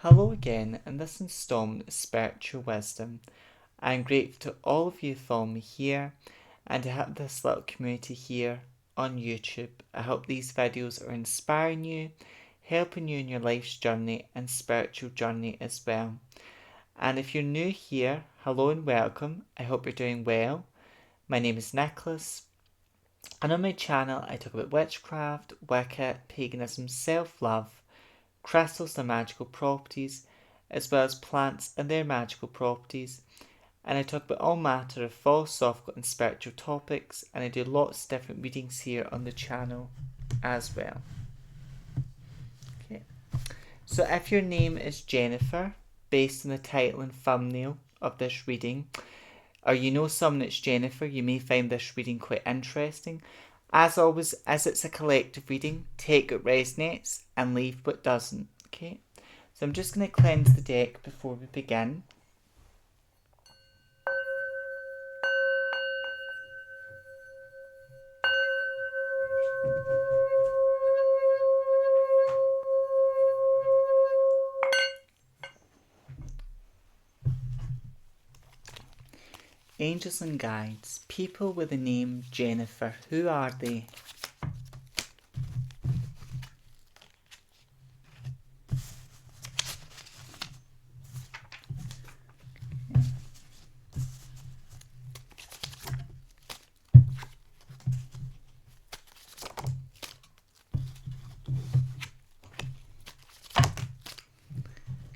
Hello again in this installment of Spiritual Wisdom. I'm grateful to all of you following me here and to have this little community here on YouTube. I hope these videos are inspiring you, helping you in your life's journey and spiritual journey as well. And if you're new here, hello and welcome. I hope you're doing well. My name is Nicholas, and on my channel I talk about witchcraft, Wicca, paganism, self-love, crystals and magical properties, as well as plants and their magical properties. And I talk about all matter of philosophical and spiritual topics, and I do lots of different readings here on the channel as well. Okay. So if your name is Jennifer, based on the title and thumbnail of this reading, or you know someone that's Jennifer, you may find this reading quite interesting. As always, as it's a collective reading, take what resonates and leave what doesn't. Okay, so I'm just going to cleanse the deck before we begin. Angels and guides, people with the name Jennifer, who are they?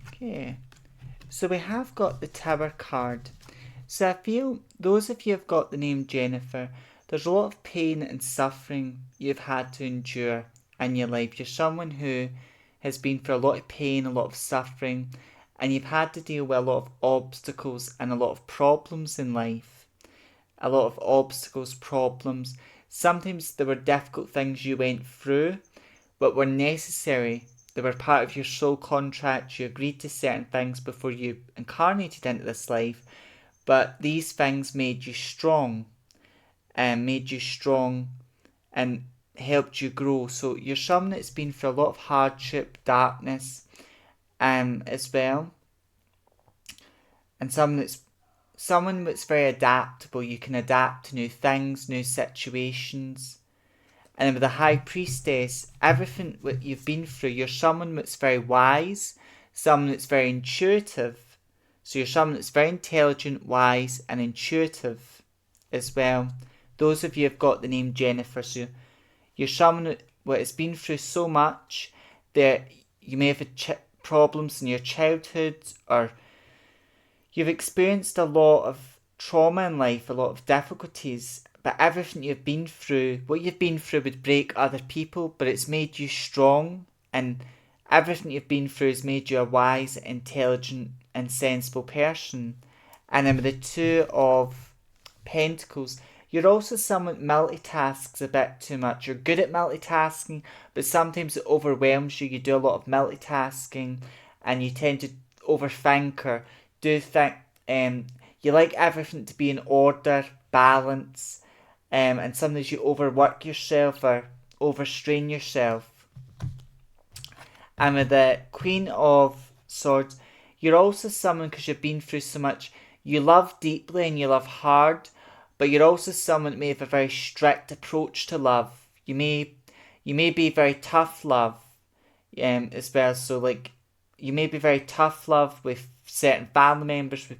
Okay, so we have got the Tower card. So I feel those of you who have got the name Jennifer, there's a lot of pain and suffering you've had to endure in your life. You're someone who has been through a lot of pain, a lot of suffering, and you've had to deal with a lot of obstacles and a lot of problems in life. A lot of obstacles, problems. Sometimes there were difficult things you went through, but were necessary. They were part of your soul contract. You agreed to certain things before you incarnated into this life. But these things made you strong and helped you grow. So you're someone that's been through a lot of hardship, darkness as well. And someone that's very adaptable. You can adapt to new things, new situations. And then with the High Priestess, everything that you've been through, you're someone that's very wise, someone that's very intuitive. So you're someone that's very intelligent, wise, and intuitive as well. Those of you have got the name Jennifer, so you're someone that has been through so much that you may have had problems in your childhood, or you've experienced a lot of trauma in life, a lot of difficulties, but everything you've been through, what you've been through would break other people, but it's made you strong, and everything you've been through has made you a wise, intelligent, and sensible person. And then with the Two of Pentacles, you're also someone that multitasks a bit too much. You're good at multitasking, but sometimes it overwhelms you. You do a lot of multitasking, and you tend to overthink or do think. You like everything to be in order, balance, and sometimes you overwork yourself or overstrain yourself. And with the Queen of Swords, you're also someone, because you've been through so much, you love deeply and you love hard, but you're also someone that may have a very strict approach to love. You may be very tough love, as well. So like, you may be very tough love with certain family members, with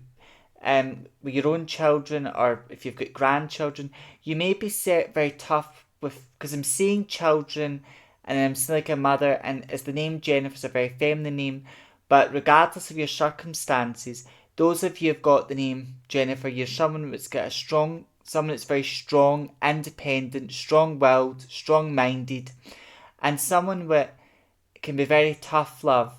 your own children, or if you've got grandchildren, you may be very tough with, because I'm seeing children, and I'm seeing like a mother, and as the name Jennifer's a very feminine name, but regardless of your circumstances, those of you who've got the name Jennifer, you're someone that's got someone that's very strong, independent, strong-willed, strong-minded, and someone that can be very tough love.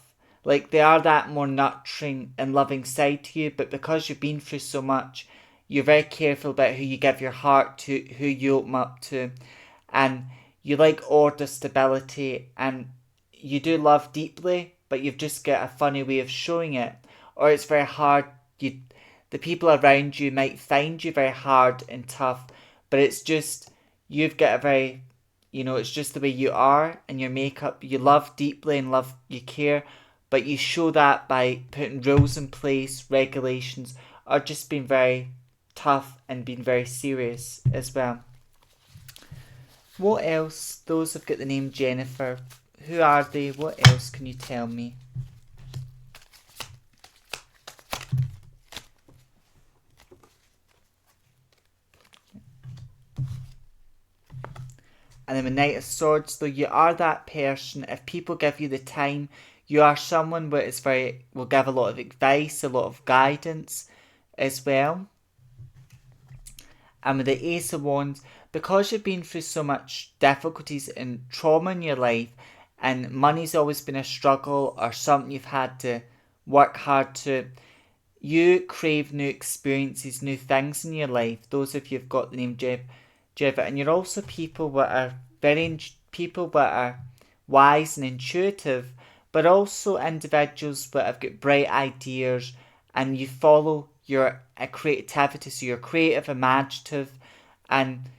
Like, they are that more nurturing and loving side to you, but because you've been through so much, you're very careful about who you give your heart to, who you open up to, and you like order, stability, and you do love deeply, but you've just got a funny way of showing it, or it's very hard. The people around you might find you very hard and tough, but it's just, you've got a very, it's just the way you are, and your makeup, you love deeply and you care, but you show that by putting rules in place, regulations, or just being very tough and being very serious as well. What else? Those have got the name Jennifer. Who are they? What else can you tell me? And then the Knight of Swords, though you are that person, if people give you the time, you are someone that is will give a lot of advice, a lot of guidance as well. And with the Ace of Wands, because you've been through so much difficulties and trauma in your life, and money's always been a struggle or something you've had to work hard to, you crave new experiences, new things in your life. Those of you who've got the name Jeff, and you're also people that are people that are wise and intuitive, but also individuals that have got bright ideas, and you follow your creativity, so you're creative, imaginative, and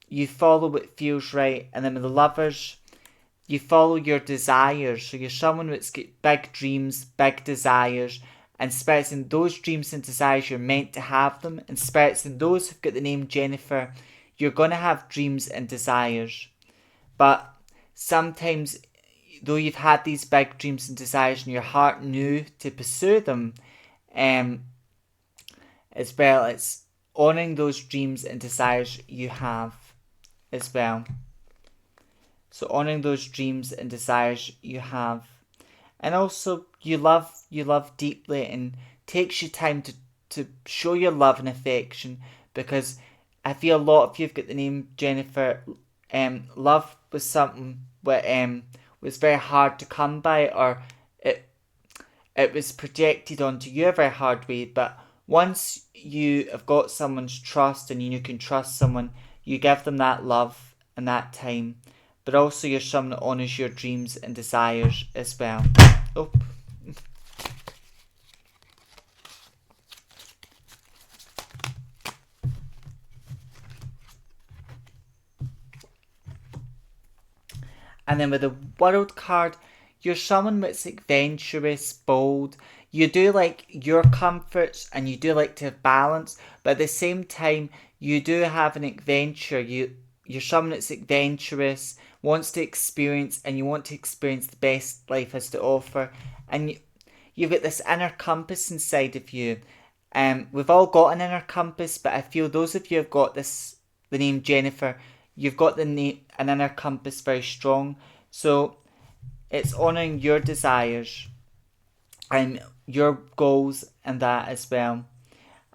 you follow what feels right. And then with the Lovers, you follow your desires, so you're someone that's got big dreams, big desires, and spirits in those dreams and desires, you're meant to have them. And spirits in those who've got the name Jennifer, you're going to have dreams and desires. But sometimes, though you've had these big dreams and desires and your heart knew to pursue them, as well, it's honouring those dreams and desires you have as well. So honouring those dreams and desires you have. And also you love deeply, and takes you time to show your love and affection, because I feel a lot of you've got the name Jennifer. Love was something that was very hard to come by, or it was projected onto you a very hard way. But once you have got someone's trust and you can trust someone, you give them that love and that time. But also you're someone that honours your dreams and desires as well. Oh. And then with the World card, you're someone that's adventurous, bold. You do like your comforts and you do like to have balance, but at the same time, you do have an adventure. You're someone that's adventurous, wants to experience, and you want to experience the best life has to offer. And you've got this inner compass inside of you. We've all got an inner compass, but I feel those of you have got the name Jennifer, you've got an inner compass very strong. So it's honouring your desires and your goals and that as well.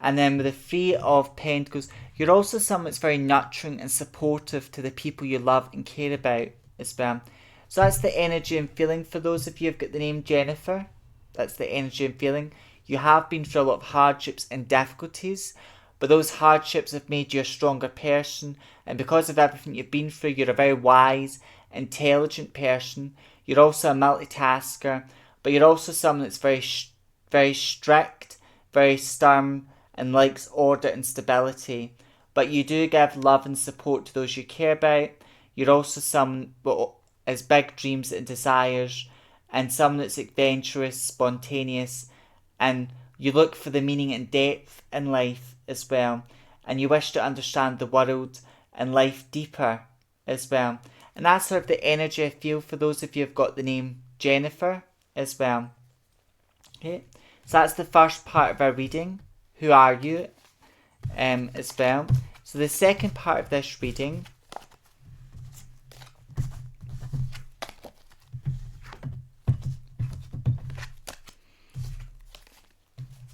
And then with the Three of Pentacles, you're also someone that's very nurturing and supportive to the people you love and care about as well. So that's the energy and feeling for those of you who've got the name Jennifer. That's the energy and feeling. You have been through a lot of hardships and difficulties, but those hardships have made you a stronger person. And because of everything you've been through, you're a very wise, intelligent person. You're also a multitasker, but you're also someone that's very strict, very stern, and likes order and stability. But you do give love and support to those you care about. You're also someone that has big dreams and desires, and someone that's adventurous, spontaneous, and you look for the meaning and depth in life as well. And you wish to understand the world and life deeper as well. And that's sort of the energy I feel for those of you who've got the name Jennifer as well. Okay, so that's the first part of our reading. Who are you? As well. So the second part of this reading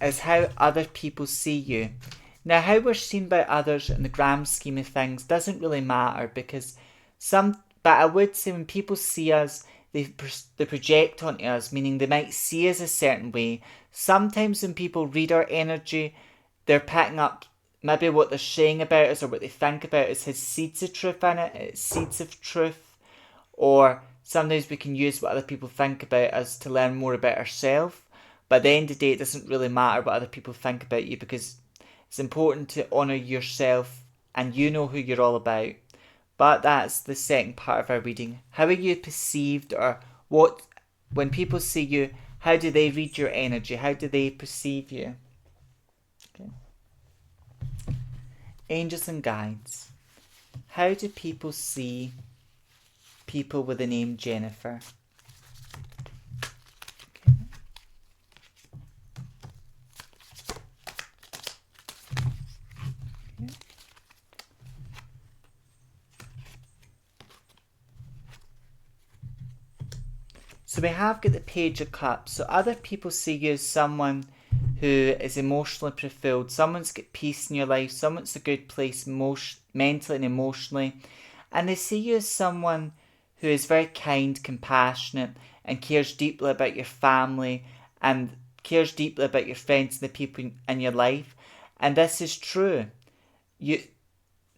is how other people see you. Now, how we're seen by others in the grand scheme of things doesn't really matter, because but I would say when people see us, they project onto us, meaning they might see us a certain way. Sometimes when people read our energy, they're picking up maybe what they're saying about us or what they think about us has seeds of truth in it. It's seeds of truth. Or sometimes we can use what other people think about us to learn more about ourselves. But at the end of the day, it doesn't really matter what other people think about you, because it's important to honour yourself and you know who you're all about. But that's the second part of our reading. How are you perceived, or when people see you, How do they read your energy? How do they perceive you? Okay. Angels and guides. How do people see people with the name Jennifer? Okay. Okay. So we have got the Page of Cups. So other people see you as someone who is emotionally fulfilled. Someone's got peace in your life. Someone's a good place mentally and emotionally. And they see you as someone who is very kind, compassionate, and cares deeply about your family and cares deeply about your friends and the people in your life. And this is true. You,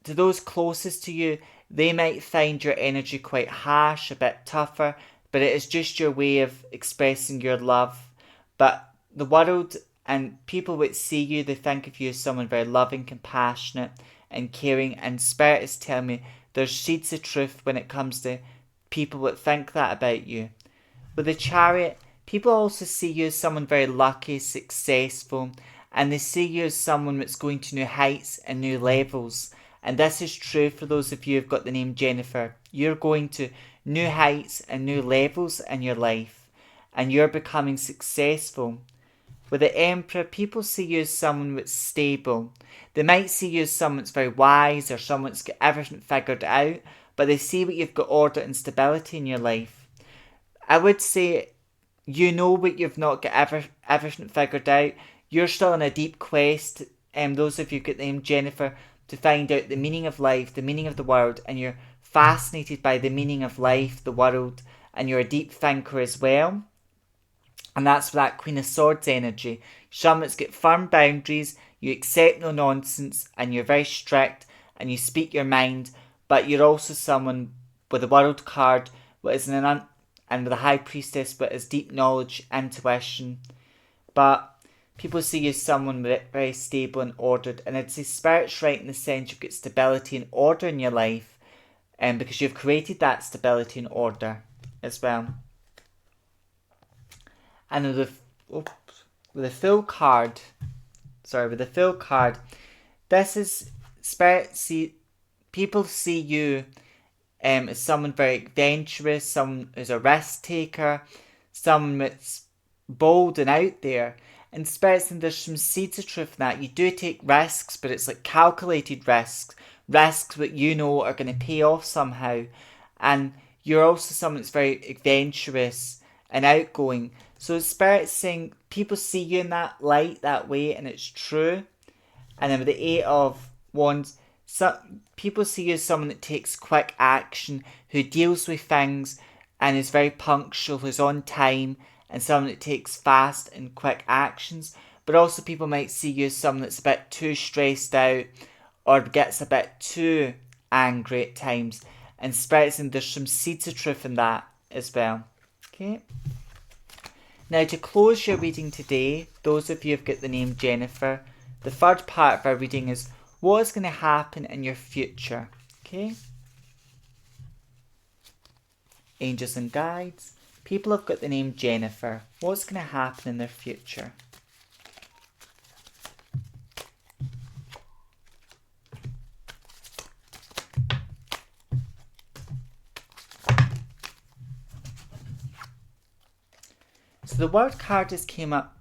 to those closest to you, they might find your energy quite harsh, a bit tougher, but it is just your way of expressing your love. But the world and people that see you, they think of you as someone very loving, compassionate, and caring. And Spirit is telling me there's seeds of truth when it comes to people that think that about you. With the Chariot, people also see you as someone very lucky, successful, and they see you as someone that's going to new heights and new levels. And this is true for those of you who've got the name Jennifer. You're going to new heights and new levels in your life, and you're becoming successful. With the Emperor, people see you as someone that's stable. They might see you as someone that's very wise or someone that's got everything figured out, but they see what you've got order and stability in your life. I would say you know but you've not got everything figured out. You're still on a deep quest, those of you who got the name Jennifer, to find out the meaning of life, the meaning of the world, and you're fascinated by the meaning of life, the world, and you're a deep thinker as well. And that's for that Queen of Swords energy. Someone that's got firm boundaries, you accept no nonsense, and you're very strict, and you speak your mind, but you're also someone with a World card, what is and with a High Priestess, but has deep knowledge, intuition. But people see you as someone very stable and ordered, and it's the Spirit's right in the sense you've got stability and order in your life, because you've created that stability and order as well. And with the full card, this is Spirit people see you as someone very adventurous, someone who's a risk taker, someone that's bold and out there. And Spirit saying there's some seeds of truth in that. You do take risks, but it's like calculated risks that you know are going to pay off somehow. And you're also someone that's very adventurous and outgoing. So Spirit's saying people see you in that light, that way, and it's true. And then with the Eight of Wands, people see you as someone that takes quick action, who deals with things and is very punctual, who's on time, and someone that takes fast and quick actions. But also people might see you as someone that's a bit too stressed out or gets a bit too angry at times. And Spirit's saying there's some seeds of truth in that as well. Okay. Now, to close your reading today, those of you who've got the name Jennifer, the third part of our reading is what is going to happen in your future. Okay? Angels and guides, people have got the name Jennifer. What's going to happen in their future? So the word card just came up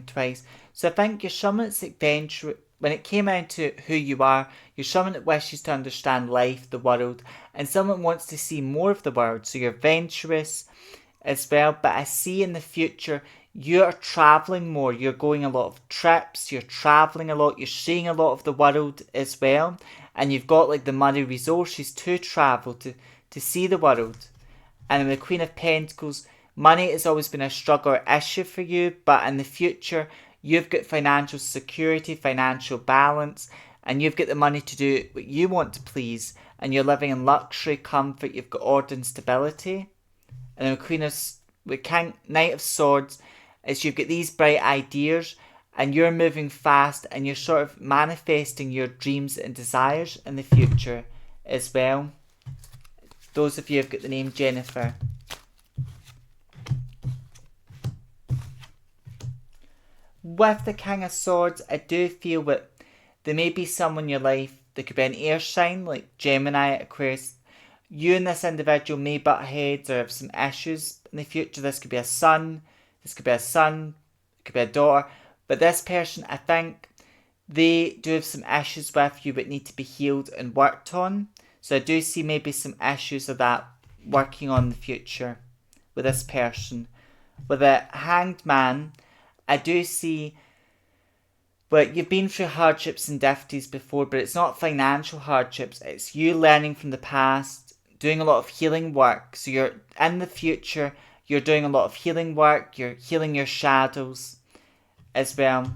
twice. So I think you're someone that's adventurous. When it came out to who you are, you're someone that wishes to understand life, the world, and someone wants to see more of the world. So you're adventurous as well. But I see in the future, you're travelling more. You're going a lot of trips. You're travelling a lot. You're seeing a lot of the world as well. And you've got like the money resources to travel, to see the world. And in the Queen of Pentacles, money has always been a struggle or issue for you, but in the future, you've got financial security, financial balance, and you've got the money to do what you want to please, and you're living in luxury, comfort, you've got order and stability. And then Knight of Swords is you've got these bright ideas, and you're moving fast, and you're sort of manifesting your dreams and desires in the future as well. Those of you who've got the name Jennifer. With the King of Swords, I do feel that there may be someone in your life that could be an air sign, like Gemini, Aquarius. You and this individual may butt heads or have some issues in the future. This could be a son, this could be a son, it could be a daughter. But this person, I think, they do have some issues with you but need to be healed and worked on. So I do see maybe some issues of that working on in the future with this person. With a Hanged Man, I do see, but you've been through hardships and difficulties before, but it's not financial hardships. It's you learning from the past, doing a lot of healing work. So you're in the future, you're doing a lot of healing work, you're healing your shadows as well.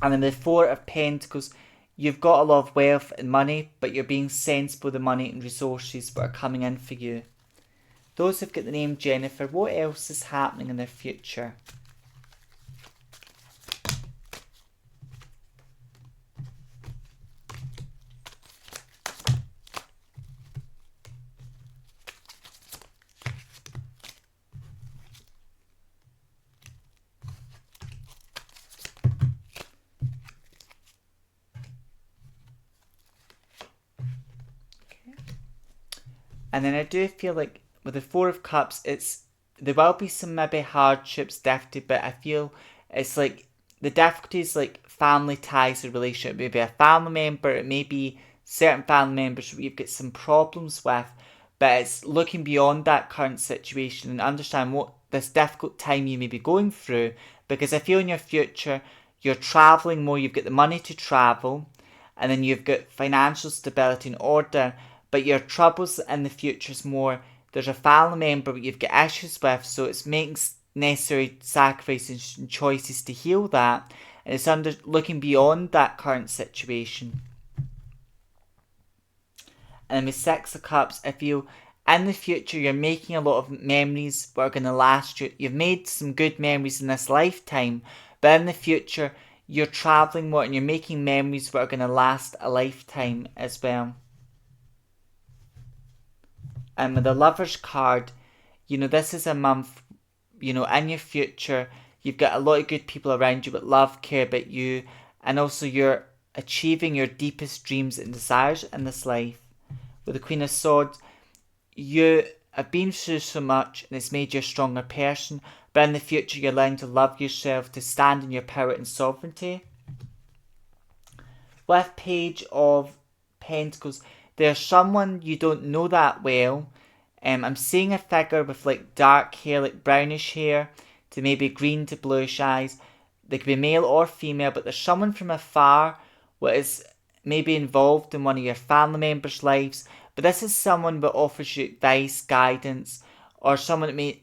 And then the Four of Pentacles, you've got a lot of wealth and money, but you're being sensible with the money and resources that are coming in for you. Those who've got the name Jennifer, what else is happening in their future? And then I do feel like with the Four of Cups, there will be some maybe hardships, difficulty, but I feel it's like the difficulties like family ties or relationship. Maybe a family member, it may be certain family members you've got some problems with, but it's looking beyond that current situation and understand what this difficult time you may be going through. Because I feel in your future, you're travelling more, you've got the money to travel, and then you've got financial stability in order, but your troubles in the future is more, there's a family member that you've got issues with, so it's making necessary sacrifices and choices to heal that, and it's looking beyond that current situation. And then with Six of Cups, I feel in the future you're making a lot of memories that are going to last you. You've made some good memories in this lifetime, but in the future you're travelling more and you're making memories that are going to last a lifetime as well. And with the Lover's card, this is a month, in your future, you've got a lot of good people around you that love, care about you, and also you're achieving your deepest dreams and desires in this life. With the Queen of Swords, you have been through so much and it's made you a stronger person, but in the future you're learning to love yourself, to stand in your power and sovereignty. With Page of Pentacles, there's someone you don't know that well. I'm seeing a figure with like dark hair, like brownish hair, to maybe green to bluish eyes. They could be male or female, but there's someone from afar what is maybe involved in one of your family members' lives. But this is someone that offers you advice, guidance, or someone that may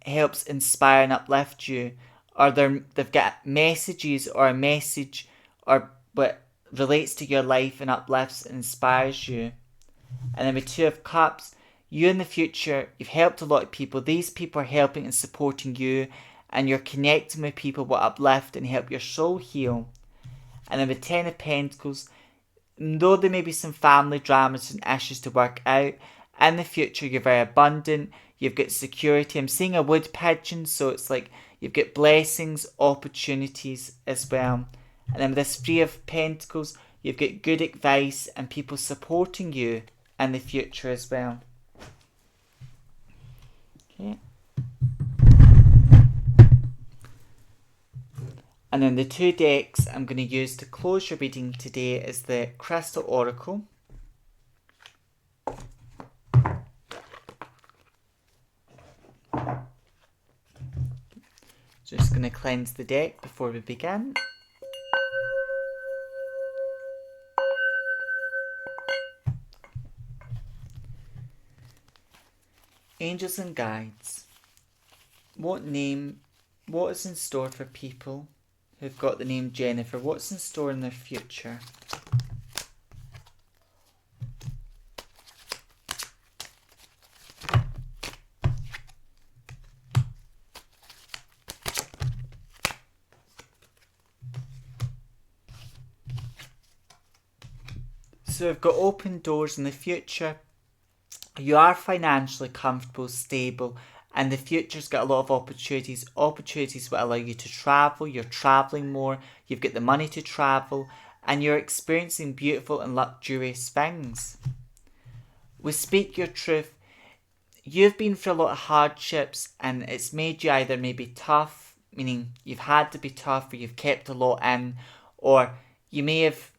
helps inspire and uplift you, or they've got messages or a message or what relates to your life and uplifts and inspires you. And then with Two of Cups, you in the future, you've helped a lot of people. These people are helping and supporting you, and you're connecting with people that uplift and help your soul heal. And then with Ten of Pentacles, though there may be some family dramas and issues to work out, in the future you're very abundant, you've got security. I'm seeing a wood pigeon, so it's like you've got blessings, opportunities as well. And then with this Three of Pentacles, you've got good advice and people supporting you in the future as well. Okay. And then the two decks I'm going to use to close your reading today is the Crystal Oracle. Just going to cleanse the deck before we begin. Angels and guides. What is in store for people who've got the name Jennifer? What's in store in their future? So we've got open doors in the future. You are financially comfortable, stable, And the future's got a lot of opportunities. Opportunities will allow you to travel. You're traveling more. You've got the money to travel. And you're experiencing beautiful and luxurious things. We speak your truth. You've been through a lot of hardships and it's made you either maybe tough, meaning you've had to be tough, or you've kept a lot in, or you may have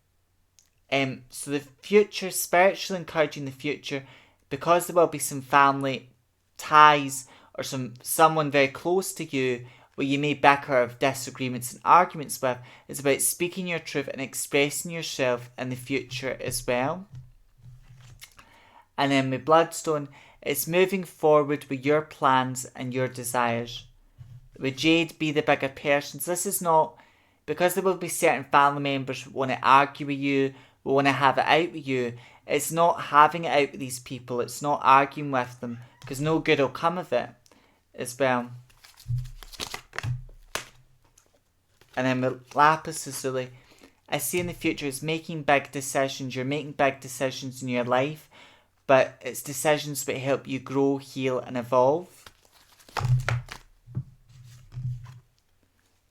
so the future, spiritually encouraging the future, because there will be some family ties or someone very close to you where you may bicker or have disagreements and arguments with, is about speaking your truth and expressing yourself in the future as well. And then with Bloodstone, it's moving forward with your plans and your desires. With Jade, be the bigger person. So this is not, because there will be certain family members who want to argue with you, who want to have it out with you. It's not having it out with these people. It's not arguing with them, because no good will come of it as well. And then with Lapis Lazuli, I see in the future it's making big decisions. You're making big decisions in your life, but it's decisions that help you grow, heal, and evolve.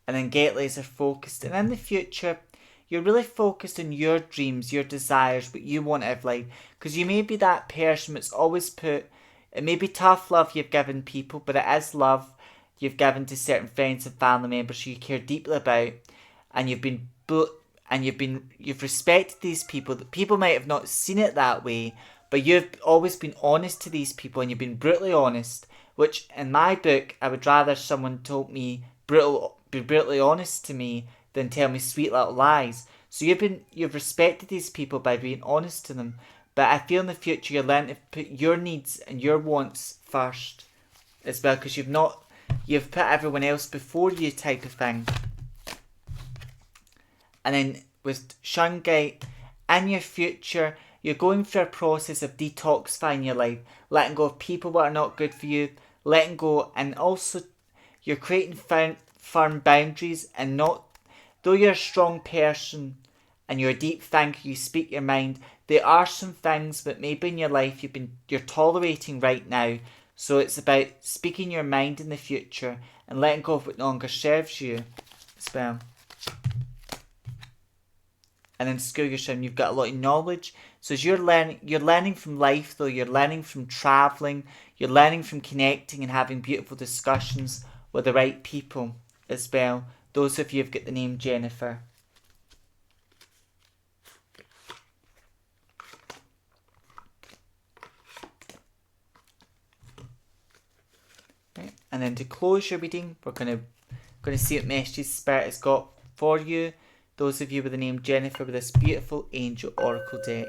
And then get laser focused. And in the future, you're really focused on your dreams, your desires, what you want out of life. Because you may be that person that's always put, it may be tough love you've given people, but it is love you've given to certain friends and family members who you care deeply about, and you've respected these people. That people might have not seen it that way, but you've always been honest to these people, and you've been brutally honest. Which in my book, I would rather someone told me be brutally honest to me than tell me sweet little lies. So you've respected these people by being honest to them. But I feel in the future you're learning to put your needs and your wants first as well, because you've put everyone else before you type of thing. And then with Shungite, in your future, you're going through a process of detoxifying your life, letting go of people that are not good for you, letting go, and also you're creating firm boundaries, and not, though you're a strong person and you're a deep thinker, you speak your mind, there are some things that maybe in your life you're tolerating right now. So it's about speaking your mind in the future and letting go of what no longer serves you as well. And in school you've got a lot of knowledge. So as you're learning from life, though, you're learning from travelling, you're learning from connecting and having beautiful discussions with the right people as well. Those of you who've got the name Jennifer. Right. And then to close your reading, we're going to see what messages Spirit has got for you. Those of you with the name Jennifer, with this beautiful Angel Oracle deck.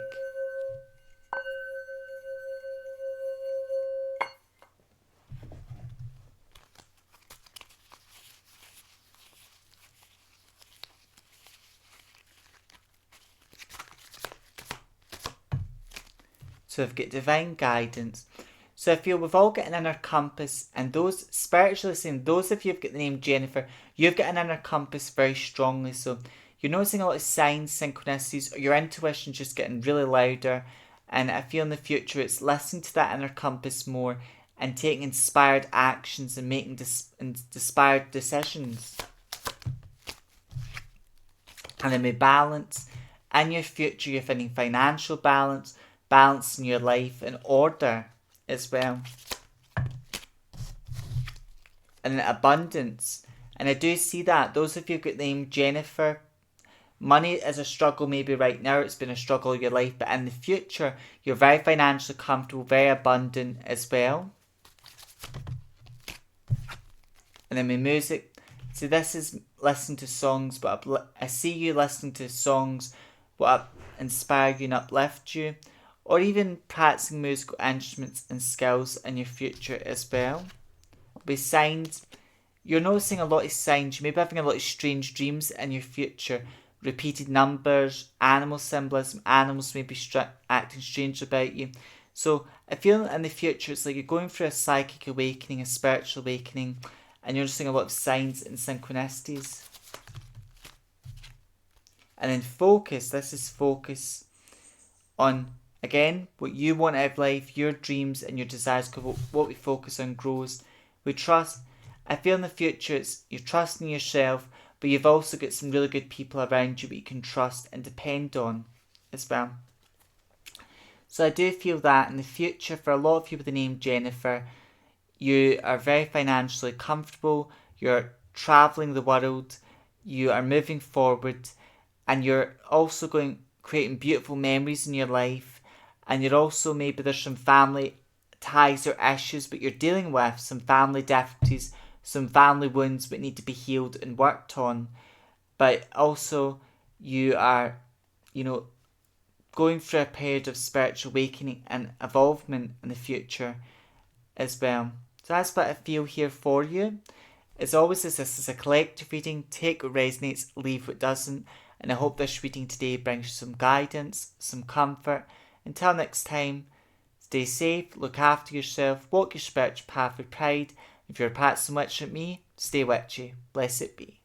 So I've got divine guidance. So I feel we've all got an inner compass, and those, spiritually saying, those of you who've got the name Jennifer, you've got an inner compass very strongly. So you're noticing a lot of signs, synchronicities, or your intuition's just getting really louder. And I feel in the future it's listening to that inner compass more and taking inspired actions and making inspired decisions. And then with balance, in your future you're finding financial balance, balance in your life, and order as well. And then abundance. And I do see that. Those of you who've got the name Jennifer, money is a struggle maybe right now. It's been a struggle in your life. But in the future, you're very financially comfortable, very abundant as well. And then with music. So this is listening to songs. But I see you listening to songs what inspire you and uplift you. Or even practicing musical instruments and skills in your future as well. With signs, you're noticing a lot of signs. You may be having a lot of strange dreams in your future. Repeated numbers, animal symbolism, animals may be acting strange about you. So I feel in the future it's like you're going through a psychic awakening, a spiritual awakening, and you're noticing a lot of signs and synchronicities. And then focus, this is focus on, again, what you want out of life, your dreams and your desires, because what we focus on grows. We trust. I feel in the future you're trusting yourself, but you've also got some really good people around you that you can trust and depend on as well. So I do feel that in the future, for a lot of you with the name Jennifer, you are very financially comfortable, you're traveling the world, you are moving forward, and you're also creating beautiful memories in your life, and you're also, maybe there's some family ties or issues but you're dealing with, some family difficulties, some family wounds that need to be healed and worked on. But also you are, you know, going through a period of spiritual awakening and evolvement in the future as well. So that's what I feel here for you. As always, this is a collective reading. Take what resonates, leave what doesn't. And I hope this reading today brings you some guidance, some comfort. Until next time, stay safe, look after yourself, walk your spiritual path with pride. If you're a Pat so much at me, stay witchy. Blessed be.